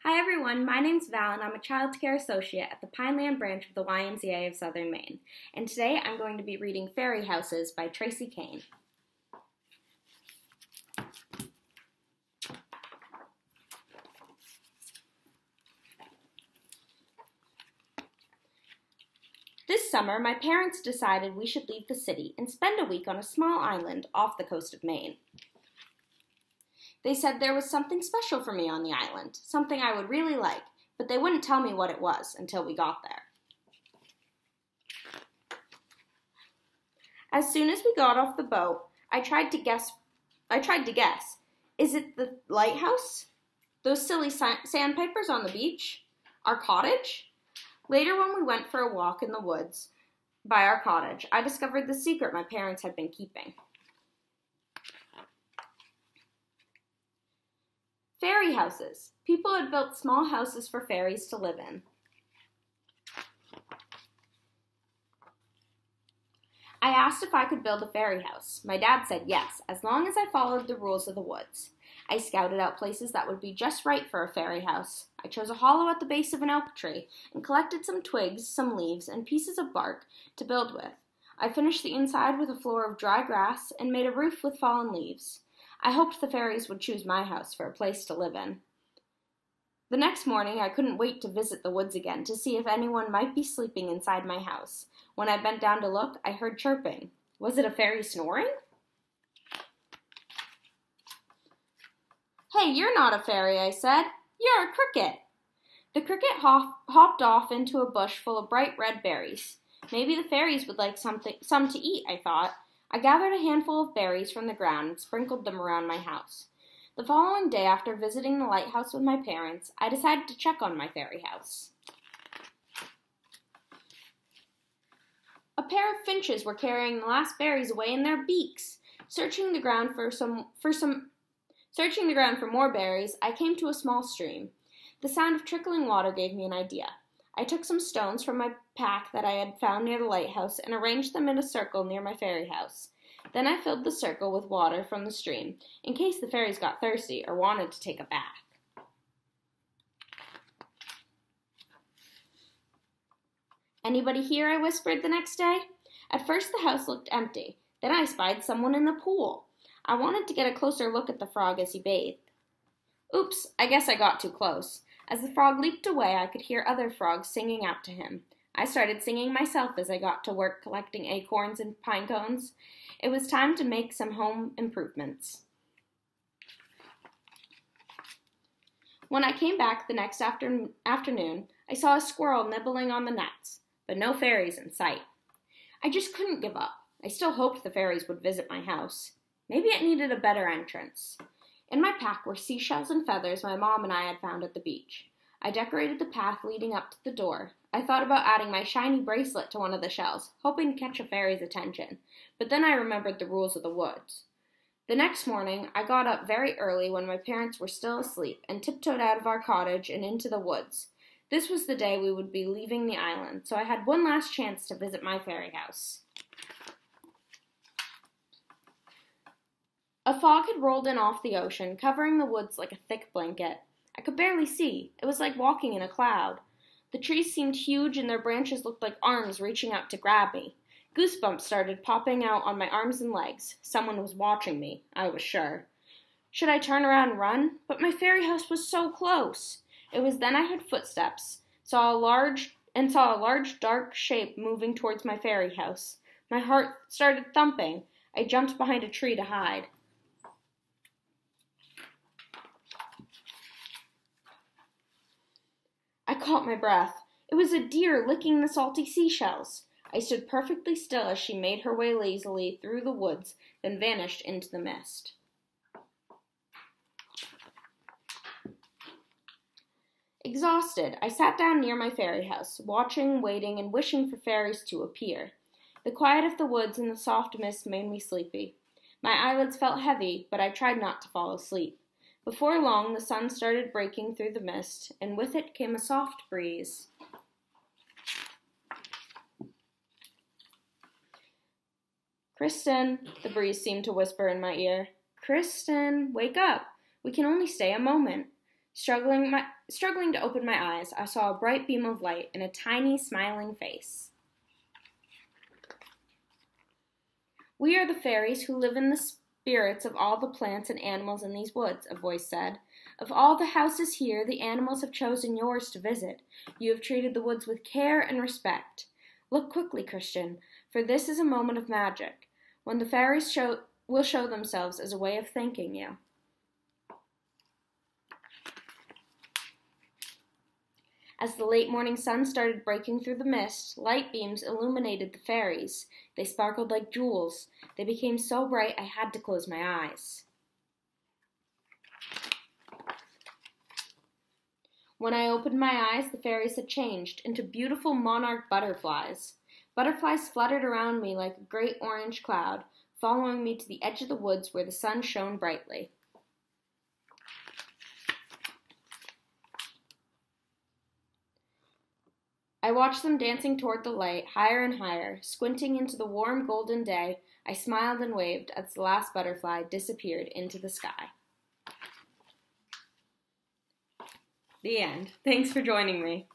Hi everyone, my name's Val and I'm a childcare associate at the Pineland branch of the YMCA of Southern Maine. And today I'm going to be reading Fairy Houses by Tracy Kane. This summer, my parents decided we should leave the city and spend a week on a small island off the coast of Maine. They said there was something special for me on the island, something I would really like, but they wouldn't tell me what it was until we got there. As soon as we got off the boat, I tried to guess. Is it the lighthouse? Those silly sandpipers on the beach? Our cottage? Later, when we went for a walk in the woods by our cottage, I discovered the secret my parents had been keeping. Fairy houses. People had built small houses for fairies to live in. I asked if I could build a fairy house. My dad said yes, as long as I followed the rules of the woods. I scouted out places that would be just right for a fairy house. I chose a hollow at the base of an oak tree and collected some twigs, some leaves, and pieces of bark to build with. I finished the inside with a floor of dry grass and made a roof with fallen leaves. I hoped the fairies would choose my house for a place to live in. The next morning, I couldn't wait to visit the woods again to see if anyone might be sleeping inside my house. When I bent down to look, I heard chirping. Was it a fairy snoring? Hey, you're not a fairy, I said. You're a cricket. The cricket hopped off into a bush full of bright red berries. Maybe the fairies would like some to eat, I thought. I gathered a handful of berries from the ground and sprinkled them around my house. The following day, after visiting the lighthouse with my parents, I decided to check on my fairy house. A pair of finches were carrying the last berries away in their beaks. Searching the ground for more berries, I came to a small stream. The sound of trickling water gave me an idea. I took some stones from my pack that I had found near the lighthouse and arranged them in a circle near my fairy house. Then I filled the circle with water from the stream, in case the fairies got thirsty or wanted to take a bath. Anybody here? I whispered the next day. At first the house looked empty. Then I spied someone in the pool. I wanted to get a closer look at the frog as he bathed. Oops, I guess I got too close. As the frog leaped away, I could hear other frogs singing out to him. I started singing myself as I got to work collecting acorns and pine cones. It was time to make some home improvements. When I came back the next afternoon, I saw a squirrel nibbling on the nuts, but no fairies in sight. I just couldn't give up. I still hoped the fairies would visit my house. Maybe it needed a better entrance. In my pack were seashells and feathers my mom and I had found at the beach. I decorated the path leading up to the door. I thought about adding my shiny bracelet to one of the shells, hoping to catch a fairy's attention, but then I remembered the rules of the woods. The next morning, I got up very early when my parents were still asleep and tiptoed out of our cottage and into the woods. This was the day we would be leaving the island, so I had one last chance to visit my fairy house. A fog had rolled in off the ocean, covering the woods like a thick blanket. I could barely see. It was like walking in a cloud. The trees seemed huge and their branches looked like arms reaching out to grab me. Goosebumps started popping out on my arms and legs. Someone was watching me, I was sure. Should I turn around and run? But my fairy house was so close. It was then I heard footsteps, saw a large dark shape moving towards my fairy house. My heart started thumping. I jumped behind a tree to hide. I caught my breath. It was a deer licking the salty seashells. I stood perfectly still as she made her way lazily through the woods, then vanished into the mist. Exhausted, I sat down near my fairy house, watching, waiting, and wishing for fairies to appear. The quiet of the woods and the soft mist made me sleepy. My eyelids felt heavy, but I tried not to fall asleep. Before long, the sun started breaking through the mist, and with it came a soft breeze. Kristen, the breeze seemed to whisper in my ear. Kristen, wake up. We can only stay a moment. Struggling to open my eyes, I saw a bright beam of light in a tiny, smiling face. "We are the fairies who live in the spirits of all the plants and animals in these woods," a voice said. "Of all the houses here, the animals have chosen yours to visit. You have treated the woods with care and respect. Look quickly, Christian, for this is a moment of magic, when the fairies will show themselves as a way of thanking you." As the late morning sun started breaking through the mist, light beams illuminated the fairies. They sparkled like jewels. They became so bright I had to close my eyes. When I opened my eyes, the fairies had changed into beautiful monarch butterflies. Butterflies fluttered around me like a great orange cloud, following me to the edge of the woods where the sun shone brightly. I watched them dancing toward the light, higher and higher. Squinting into the warm golden day, I smiled and waved as the last butterfly disappeared into the sky. The end. Thanks for joining me.